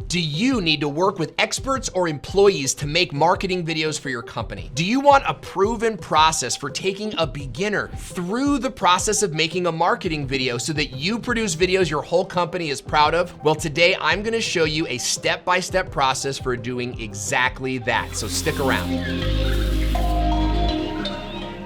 Do you need to work with experts or employees to make marketing videos for your company? Do you want a proven process for taking a beginner through the process of making a marketing video so that you produce videos your whole company is proud of? Well, today I'm gonna show you a step-by-step process for doing exactly that, so stick around.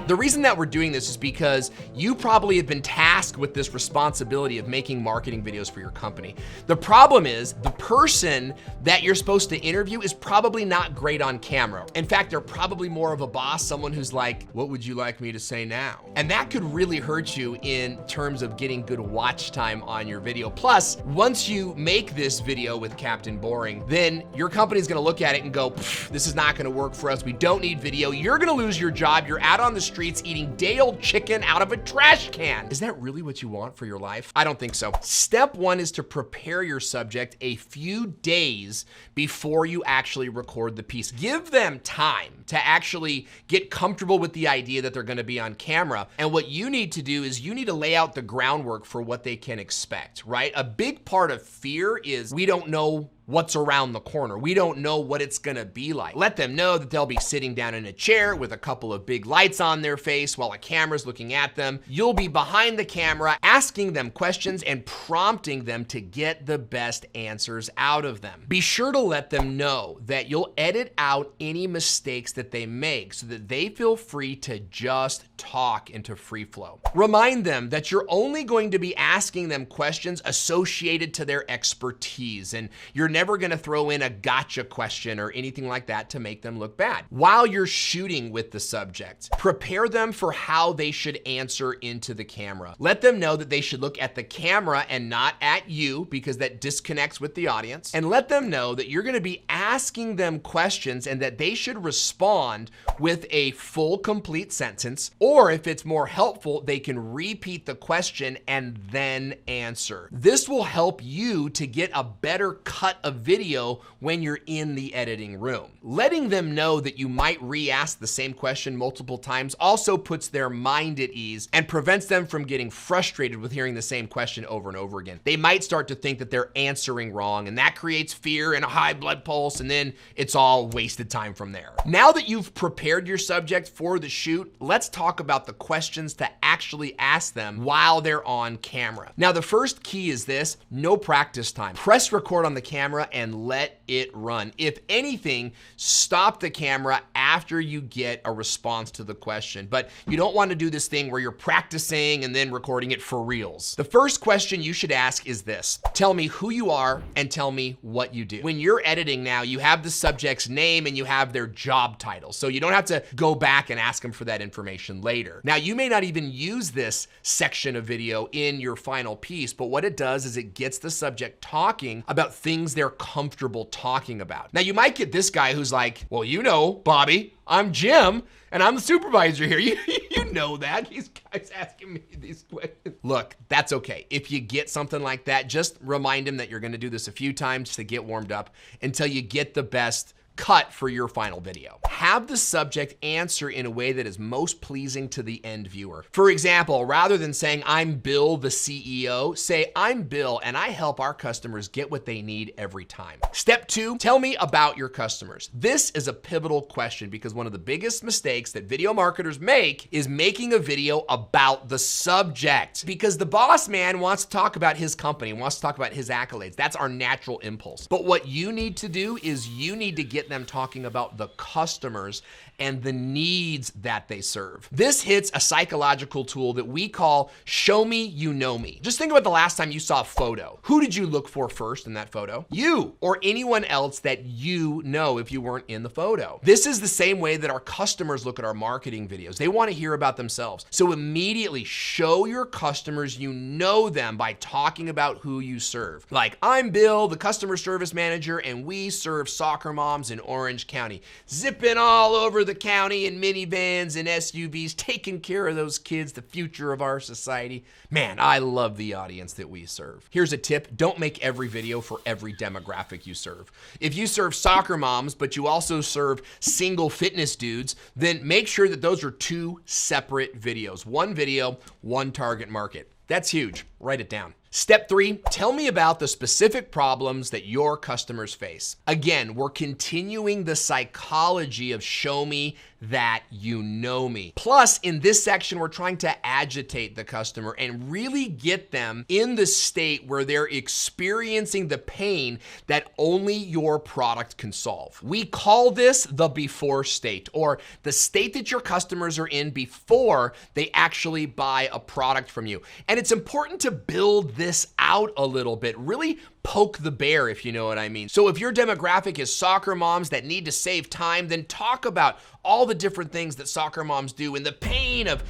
The reason that we're doing this is because you probably have been tasked with this responsibility of making marketing videos for your company. The problem is the person that you're supposed to interview is probably not great on camera. In fact, they're probably more of a boss, someone who's like, what would you like me to say now? And that could really hurt you in terms of getting good watch time on your video. Plus, once you make this video with Captain Boring, then your company's gonna look at it and go, this is not gonna work for us. We don't need video. You're gonna lose your job. You're out on the street eating day-old chicken out of a trash can. Is that really what you want for your life? I don't think so. Step one is to prepare your subject a few days before you actually record the piece. Give them time to actually get comfortable with the idea that they're gonna be on camera. And what you need to do is you need to lay out the groundwork for what they can expect, right? A big part of fear is we don't know what's around the corner. We don't know what it's gonna be like. Let them know that they'll be sitting down in a chair with a couple of big lights on their face while a camera's looking at them. You'll be behind the camera asking them questions and prompting them to get the best answers out of them. Be sure to let them know that you'll edit out any mistakes that they make so that they feel free to just talk into free flow. Remind them that you're only going to be asking them questions associated to their expertise, and you're never gonna throw in a gotcha question or anything like that to make them look bad. While you're shooting with the subject, prepare them for how they should answer into the camera. Let them know that they should look at the camera and not at you because that disconnects with the audience. And let them know that you're gonna be asking them questions and that they should respond with a full, complete sentence, or if it's more helpful, they can repeat the question and then answer. This will help you to get a better cut of video when you're in the editing room. Letting them know that you might re-ask the same question multiple times also puts their mind at ease and prevents them from getting frustrated with hearing the same question over and over again. They might start to think that they're answering wrong, and that creates fear and a high blood pulse, and then it's all wasted time from there. Now that you've prepared your subject for the shoot, let's talk about the questions to actually ask them while they're on camera. Now, the first key is this: no practice time. Press record on the camera and let it run. If anything, stop the camera after you get a response to the question. But you don't want to do this thing where you're practicing and then recording it for reals. The first question you should ask is this: tell me who you are and tell me what you do. When you're editing now, you have the subject's name and you have their job title, so you don't have to go back and ask them for that information later. Now, you may not even use this section of video in your final piece, but what it does is it gets the subject talking about things they're comfortable talking about. Now, you might get this guy who's like, well, you know, Bobby, I'm Jim, and I'm the supervisor here. You know that. These guys asking me these questions. Look, that's okay. If you get something like that, just remind him that you're gonna do this a few times to get warmed up until you get the best cut for your final video. Have the subject answer in a way that is most pleasing to the end viewer. For example, rather than saying, I'm Bill, the CEO, say, I'm Bill, and I help our customers get what they need every time. Step two, tell me about your customers. This is a pivotal question because one of the biggest mistakes that video marketers make is making a video about the subject, because the boss man wants to talk about his company, wants to talk about his accolades. That's our natural impulse. But what you need to do is you need to get them talking about the customers and the needs that they serve. This hits a psychological tool that we call show me you know me. Just think about the last time you saw a photo. Who did you look for first in that photo? You, or anyone else that you know if you weren't in the photo. This is the same way that our customers look at our marketing videos. They want to hear about themselves. So immediately show your customers you know them by talking about who you serve. Like, I'm Bill, the customer service manager, and we serve soccer moms in Orange County, zipping all over the county in minivans and SUVs, taking care of those kids, the future of our society. Man, I love the audience that we serve. Here's a tip: don't make every video for every demographic you serve. If you serve soccer moms, but you also serve single fitness dudes, then make sure that those are two separate videos. One video, one target market. That's huge. Write it down. Step 3, tell me about the specific problems that your customers face. Again, we're continuing the psychology of show me that you know me. Plus, in this section, we're trying to agitate the customer and really get them in the state where they're experiencing the pain that only your product can solve. We call this the before state, or the state that your customers are in before they actually buy a product from you. And it's important to build this out a little bit, really poke the bear, if you know what I mean. So if your demographic is soccer moms that need to save time, then talk about all the different things that soccer moms do and the pain of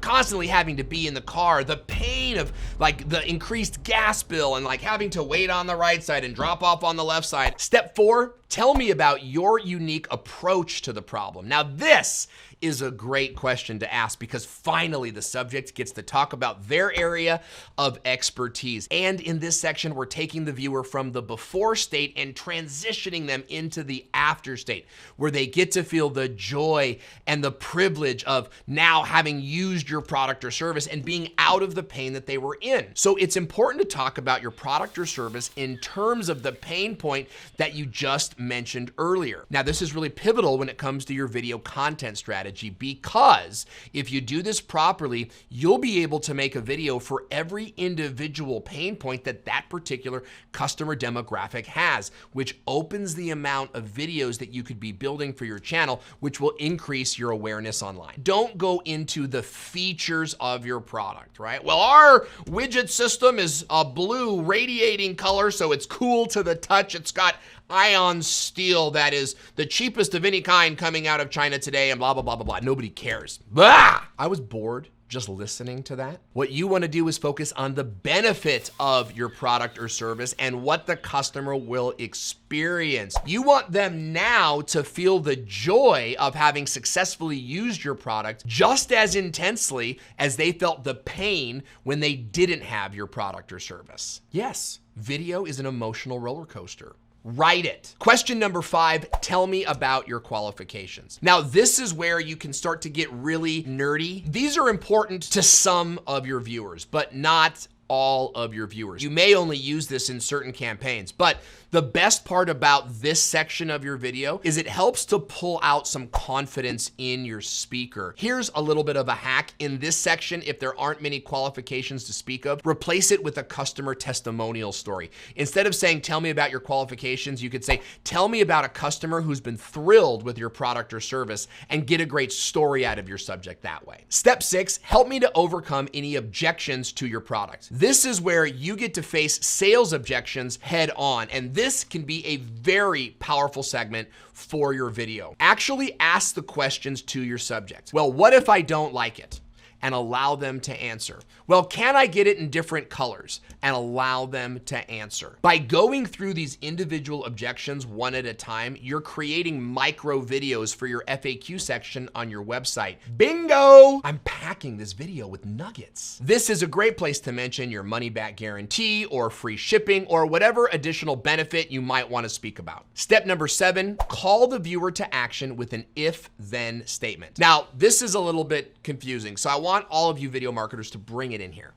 constantly having to be in the car, the pain of like the increased gas bill and like having to wait on the right side and drop off on the left side. Step 4, tell me about your unique approach to the problem. Now this is a great question to ask because finally the subject gets to talk about their area of expertise. And in this section, we're taking the viewer from the before state and transitioning them into the after state, where they get to feel the joy and the privilege of now having used your product or service and being out of the pain that they were in. So it's important to talk about your product or service in terms of the pain point that you just mentioned earlier. Now, this is really pivotal when it comes to your video content strategy, because if you do this properly, you'll be able to make a video for every individual pain point that that particular customer demographic has, which opens the amount of videos that you could be building for your channel, which will increase your awareness online. Don't go into the features of your product, right? Well, our widget system is a blue radiating color, so it's cool to the touch. It's got ion steel that is the cheapest of any kind coming out of China today, and blah, blah, blah, blah, blah. Nobody cares. Blah! I was bored just listening to that. What you want to do is focus on the benefit of your product or service and what the customer will experience. You want them now to feel the joy of having successfully used your product just as intensely as they felt the pain when they didn't have your product or service. Yes, video is an emotional roller coaster. Write it. Question number 5, tell me about your qualifications. Now, this is where you can start to get really nerdy. These are important to some of your viewers, but not all of your viewers. You may only use this in certain campaigns, but the best part about this section of your video is it helps to pull out some confidence in your speaker. Here's a little bit of a hack. In this section, if there aren't many qualifications to speak of, replace it with a customer testimonial story. Instead of saying, tell me about your qualifications, you could say, tell me about a customer who's been thrilled with your product or service, and get a great story out of your subject that way. Step 6, help me to overcome any objections to your product. This is where you get to face sales objections head on, and this can be a very powerful segment for your video. Actually ask the questions to your subject. Well, what if I don't like it? And allow them to answer. Well, can I get it in different colors? And allow them to answer. By going through these individual objections one at a time, you're creating micro videos for your FAQ section on your website. Bingo! I'm packing this video with nuggets. This is a great place to mention your money back guarantee or free shipping or whatever additional benefit you might want to speak about. Step number 7, call the viewer to action with an if-then statement. Now, this is a little bit confusing, so I want all of you video marketers to bring it in here.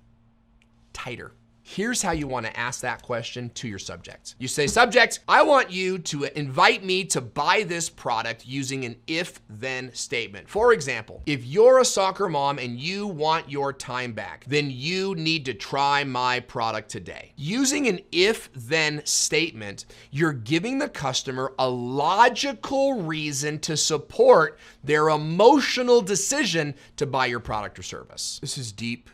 Tighter. Here's how you want to ask that question to your subject. You say, subject, I want you to invite me to buy this product using an if-then statement. For example, if you're a soccer mom and you want your time back, then you need to try my product today. Using an if-then statement, you're giving the customer a logical reason to support their emotional decision to buy your product or service. This is deep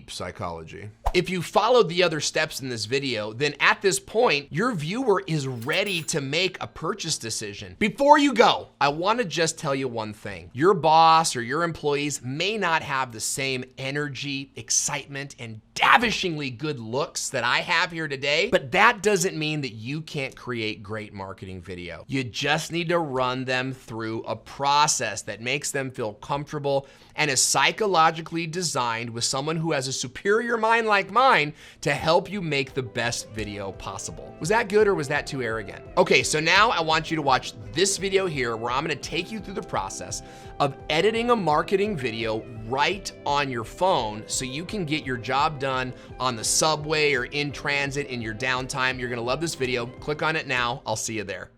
psychology. If you followed the other steps in this video, then at this point, your viewer is ready to make a purchase decision. Before you go, I want to just tell you one thing. Your boss or your employees may not have the same energy, excitement, and davishingly good looks that I have here today, but that doesn't mean that you can't create great marketing video. You just need to run them through a process that makes them feel comfortable and is psychologically designed with someone who has a superior mind like like mine to help you make the best video possible. Was that good or was that too arrogant? Okay, so now I want you to watch this video here where I'm gonna take you through the process of editing a marketing video right on your phone so you can get your job done on the subway or in transit in your downtime. You're gonna love this video. Click on it now. I'll see you there.